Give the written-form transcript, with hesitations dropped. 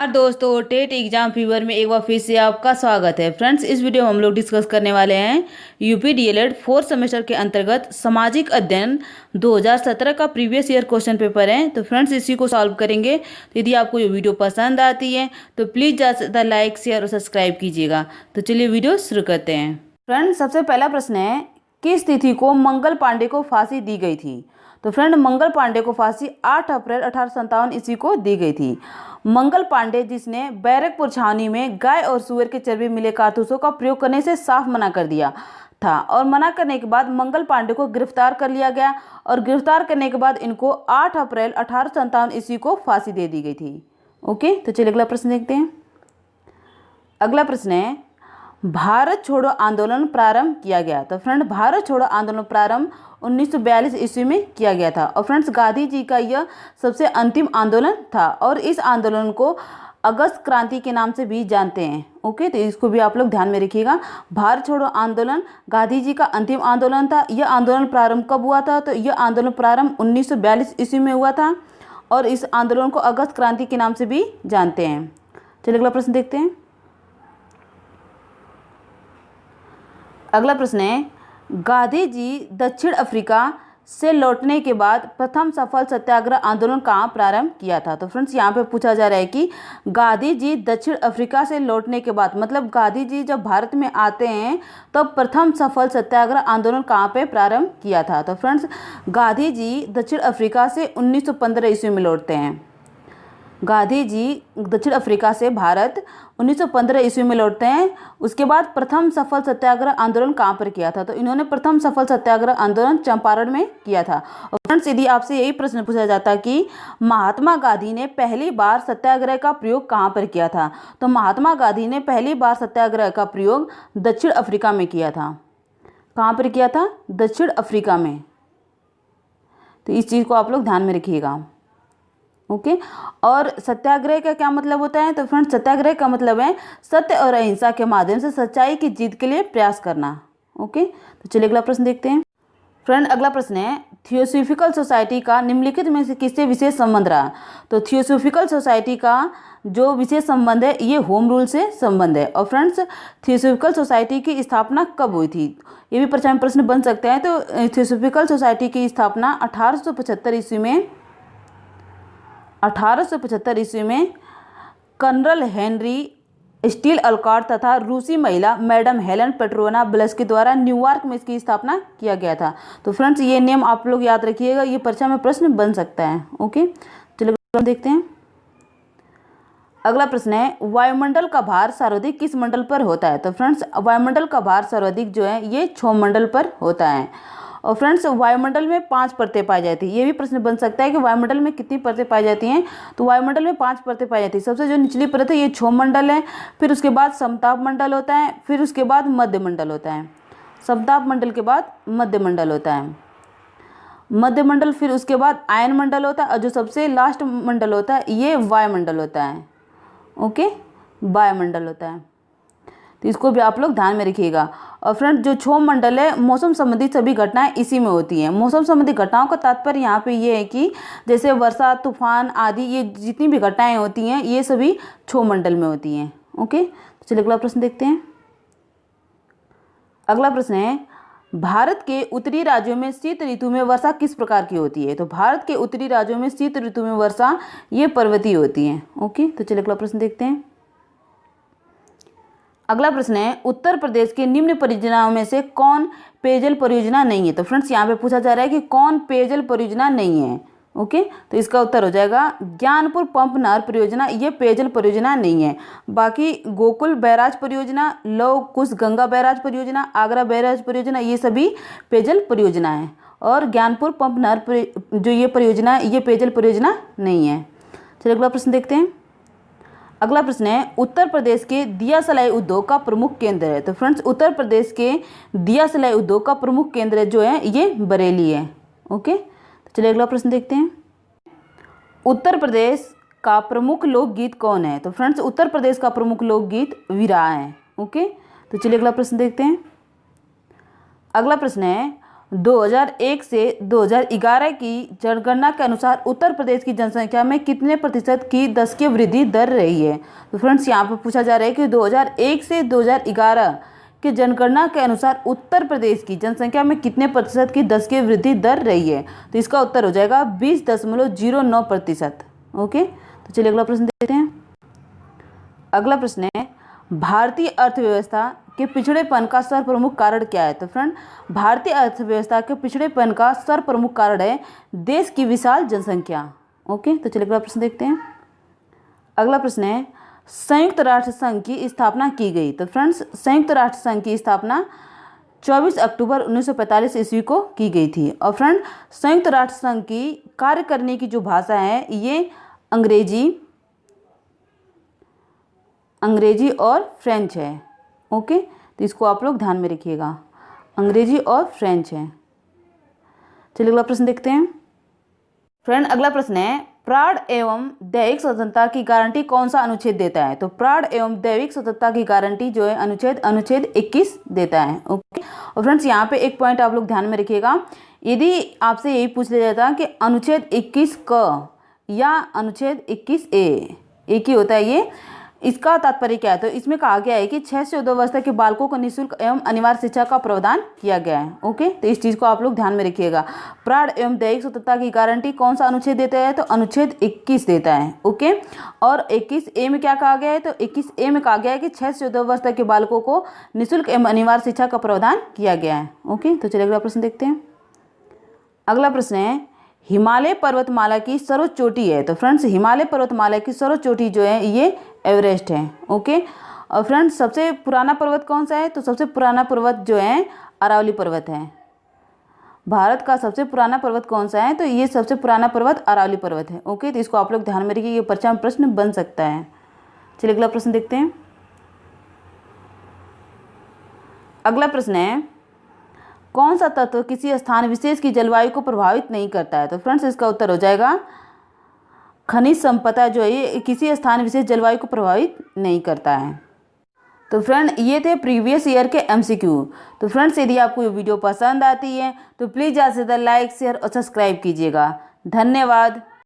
और दोस्तों, TET exam fever में एक बार फिर से आपका स्वागत है। फ्रेंड्स, इस वीडियो में हम लोग डिस्कस करने वाले हैं यूपी डीएलएड फोर्थ सेमेस्टर के अंतर्गत सामाजिक अध्ययन 2017 का प्रीवियस ईयर क्वेश्चन पेपर है। तो फ्रेंड्स, इसी को सॉल्व करेंगे। तो यदि आपको ये वीडियो पसंद आती है तो प्लीज़ ज़्यादा से ज़्यादा लाइक शेयर और सब्सक्राइब कीजिएगा। तो चलिए वीडियो शुरू करते हैं। फ्रेंड्स, सबसे पहला प्रश्न है, किस तिथि को मंगल पांडे को फांसी दी गई थी? तो फ्रेंड, मंगल पांडे को फांसी 8 अप्रैल 1857 ईस्वी को दी गई थी। मंगल पांडे, जिसने बैरकपुर छावनी में गाय और सूअर के चर्बी मिले कारतूसों का प्रयोग करने से साफ मना कर दिया था, और मना करने के बाद मंगल पांडे को गिरफ्तार कर लिया गया, और गिरफ्तार करने के बाद इनको 8 अप्रैल 1857 ईस्वी को फांसी दे दी गई थी। ओके, तो चलिए अगला प्रश्न देखते हैं। अगला प्रश्न है, भारत छोड़ो आंदोलन प्रारंभ किया गया? तो फ्रेंड, भारत छोड़ो आंदोलन प्रारंभ 1942 ईस्वी में किया गया था। और फ्रेंड्स, गांधी जी का यह सबसे अंतिम आंदोलन था, और इस आंदोलन को अगस्त क्रांति के नाम से भी जानते हैं। ओके, तो इसको भी आप लोग ध्यान में रखिएगा। भारत छोड़ो आंदोलन गांधी जी का अंतिम आंदोलन था। यह आंदोलन प्रारंभ कब हुआ था? तो यह आंदोलन प्रारंभ 1942 ईस्वी में हुआ था, और इस आंदोलन को अगस्त क्रांति के नाम से भी जानते हैं। चलिए अगला प्रश्न देखते हैं। अगला प्रश्न है, गांधी जी दक्षिण अफ्रीका से लौटने के बाद प्रथम सफल सत्याग्रह आंदोलन कहाँ प्रारंभ किया था? तो फ्रेंड्स, यहाँ पे पूछा जा रहा है कि गांधी जी दक्षिण अफ्रीका से लौटने के बाद, मतलब गांधी जी जब भारत में आते हैं तब प्रथम सफल सत्याग्रह आंदोलन कहाँ पे प्रारंभ किया था? तो फ्रेंड्स, गांधी जी दक्षिण अफ्रीका से 1915 ईस्वी में लौटते हैं। गांधी जी दक्षिण अफ्रीका से भारत 1915 ईस्वी में लौटते हैं। उसके बाद प्रथम सफल सत्याग्रह आंदोलन कहाँ पर किया था? तो इन्होंने प्रथम सफल सत्याग्रह आंदोलन चंपारण में किया था। और फ्रेंड्स, यदि आपसे यही प्रश्न पूछा जाता कि महात्मा गांधी ने पहली बार सत्याग्रह का प्रयोग कहाँ पर किया था? तो महात्मा गांधी ने पहली बार सत्याग्रह का प्रयोग दक्षिण अफ्रीका में किया था। कहाँ पर किया था? दक्षिण अफ्रीका में। तो इस चीज़ को आप लोग ध्यान में रखिएगा। ओके, और सत्याग्रह का क्या मतलब होता है? तो फ्रेंड्स, सत्याग्रह का मतलब है सत्य और अहिंसा के माध्यम से सच्चाई की जीत के लिए प्रयास करना। ओके, तो चलिए अगला प्रश्न देखते हैं। फ्रेंड, अगला प्रश्न है, थियोसॉफिकल सोसाइटी का निम्नलिखित में से किससे विशेष संबंध रहा? तो थियोसॉफिकल सोसाइटी का जो विशेष संबंध है ये होम रूल से संबंध है। और फ्रेंड्स, थियोसॉफिकल सोसाइटी की स्थापना कब हुई थी? ये भी परीक्षा में प्रश्न बन सकते हैं। तो थियोसॉफिकल सोसाइटी की स्थापना 1875 ईस्वी में 1875 ईस्वी में कर्नल हेनरी स्टील अल्कॉट तथा रूसी महिला मैडम हेलन पेट्रोना ब्लस के द्वारा न्यूयॉर्क में इसकी स्थापना किया गया था। तो फ्रेंड्स, ये नेम आप लोग याद रखिएगा, ये परीक्षा में प्रश्न बन सकता है। ओके, चलिए देखते हैं। अगला प्रश्न है, वायुमंडल का भार सर्वाधिक किस मंडल पर होता है? तो फ्रेंड्स, वायुमंडल का भार सर्वाधिक जो है ये क्षोभ मंडल पर होता है। और फ्रेंड्स, वायुमंडल में 5 परतें पाई जाती है। ये भी प्रश्न बन सकता है कि वायुमंडल में कितनी परतें पाई जाती हैं? तो वायुमंडल में 5 परतें पाई जाती है। सबसे जो निचली परत है ये क्षोभ मंडल है, फिर उसके बाद समताप मंडल होता है, फिर उसके बाद मध्य मंडल होता है। समताप मंडल के बाद मध्य मंडल होता है, मध्य मंडल, फिर उसके बाद आयन मंडल होता है, और जो सबसे लास्ट मंडल होता है ये वायुमंडल होता है। ओके, वायुमंडल होता है। तो इसको भी आप लोग ध्यान में रखिएगा। और फ्रेंड, जो क्षोभ मंडल है, मौसम संबंधी सभी घटनाएं इसी में होती हैं। मौसम संबंधी घटनाओं का तात्पर्य यहाँ पे ये है कि जैसे वर्षा, तूफान आदि, ये जितनी भी घटनाएं होती हैं ये सभी क्षोभ मंडल में होती हैं। ओके, तो चलिए अगला प्रश्न देखते हैं। अगला प्रश्न है, भारत के उत्तरी राज्यों में शीत ऋतु में वर्षा किस प्रकार की होती है? तो भारत के उत्तरी राज्यों में शीत ऋतु में वर्षा ये पर्वतीय होती है। ओके, तो चलिए अगला प्रश्न देखते हैं। अगला प्रश्न है, उत्तर प्रदेश के निम्न परियोजनाओं में से कौन पेयजल परियोजना नहीं है? तो फ्रेंड्स, यहाँ पे पूछा जा रहा है कि कौन पेयजल परियोजना नहीं है। ओके, तो इसका उत्तर हो जाएगा ज्ञानपुर पंप नहर परियोजना, ये पेयजल परियोजना नहीं है। बाकी गोकुल बैराज परियोजना, लौह कुश गंगा बैराज परियोजना, आगरा बैराज परियोजना, ये सभी पेयजल परियोजना है। और ज्ञानपुर पंप नहर जो ये परियोजना है ये पेयजल परियोजना नहीं है। चलिए अगला प्रश्न देखते हैं। अगला प्रश्न है, उत्तर प्रदेश के दिया सलाई उद्योग का प्रमुख केंद्र है? तो फ्रेंड्स, उत्तर प्रदेश के दिया सलाई उद्योग का प्रमुख केंद्र जो है ये बरेली है। ओके, तो चलिए अगला प्रश्न देखते हैं। उत्तर प्रदेश का प्रमुख लोकगीत कौन है? तो फ्रेंड्स, उत्तर प्रदेश का प्रमुख लोकगीत विरहा है। ओके, तो चलिए अगला प्रश्न देखते हैं। अगला प्रश्न है, 2001 से 2011 की जनगणना के अनुसार उत्तर प्रदेश की जनसंख्या में कितने प्रतिशत की 10 की वृद्धि दर रही है। तो फ्रेंड्स यहाँ पर पूछा जा रहा है कि 2001 से 2011 की जनगणना के अनुसार उत्तर प्रदेश की जनसंख्या में कितने प्रतिशत की 10 की वृद्धि दर रही है। तो इसका उत्तर हो जाएगा 20.09%। ओके, तो चलिए अगला प्रश्न देखते हैं। अगला प्रश्न है, भारतीय अर्थव्यवस्था के पिछड़ेपन का सर्वप्रमुख कारण क्या है। तो फ्रेंड, भारतीय अर्थव्यवस्था के पिछड़ेपन का सर्वप्रमुख कारण है देश की विशाल जनसंख्या। ओके, तो चलिए अगला प्रश्न देखते हैं। अगला प्रश्न है, संयुक्त राष्ट्र संघ की स्थापना की गई। तो फ्रेंड्स, संयुक्त राष्ट्र संघ की स्थापना 24 अक्टूबर 1945 ईस्वी को की गई थी। और फ्रेंड, संयुक्त राष्ट्र संघ की कार्य करने की जो भाषा है ये अंग्रेजी और फ्रेंच है। ओके, तो इसको आप लोग ध्यान में रखिएगा, अंग्रेजी और फ्रेंच है। चलिए अगला प्रश्न देखते हैं। फ्रेंड, अगला प्रश्न है, प्राण एवं दैविक स्वतंत्रता की गारंटी कौन सा अनुच्छेद देता है। तो प्राण एवं दैविक स्वतंत्रता की गारंटी जो है अनुच्छेद 21 देता है। ओके, और फ्रेंड्स यहाँ पे एक पॉइंट आप लोग ध्यान में रखिएगा, यदि आपसे यही पूछ लिया जाता कि अनुच्छेद 21 क या अनुच्छेद 21A, एक ही होता है ये, इसका तात्पर्य क्या है। तो इसमें कहा गया है कि 6 से 14 वर्ष तक के बालकों को निःशुल्क एवं अनिवार्य शिक्षा का प्रावधान किया गया है। ओके, तो इस चीज़ को आप लोग ध्यान में रखिएगा। प्राण एवं दैविक स्वतंत्रता की गारंटी कौन सा अनुच्छेद देता है। तो अनुच्छेद 21 देता है। ओके, और 21A में क्या कहा गया है। तो 21A में कहा गया है कि 6 से 14 वर्ष तक के बालकों को निःशुल्क एवं अनिवार्य शिक्षा का प्रावधान किया गया है। ओके, तो चलिए अगला प्रश्न देखते हैं। अगला प्रश्न है, हिमालय पर्वतमाला की सर्वोच्च चोटी है। तो फ्रेंड्स, हिमालय पर्वतमाला की सर्वोच्च चोटी जो है ये एवरेस्ट है। ओके, और फ्रेंड्स, सबसे पुराना पर्वत कौन सा है। तो सबसे पुराना पर्वत जो है अरावली पर्वत है। भारत का सबसे पुराना पर्वत कौन सा है। तो ये सबसे पुराना पर्वत अरावली पर्वत है। ओके, तो इसको आप लोग ध्यान में रखिए, ये परीक्षा में प्रश्न बन सकता है। चलिए अगला प्रश्न देखते हैं। अगला प्रश्न है, कौन सा तत्व किसी स्थान विशेष की जलवायु को प्रभावित नहीं करता है। तो फ्रेंड्स, इसका उत्तर हो जाएगा खनिज संपदा जो है ये किसी स्थान विशेष जलवायु को प्रभावित नहीं करता है। तो फ्रेंड, ये थे प्रीवियस ईयर के MCQ। तो फ्रेंड्स, यदि आपको ये वीडियो पसंद आती है तो प्लीज़ ज़्यादा से ज़्यादा लाइक, शेयर और सब्सक्राइब कीजिएगा। धन्यवाद।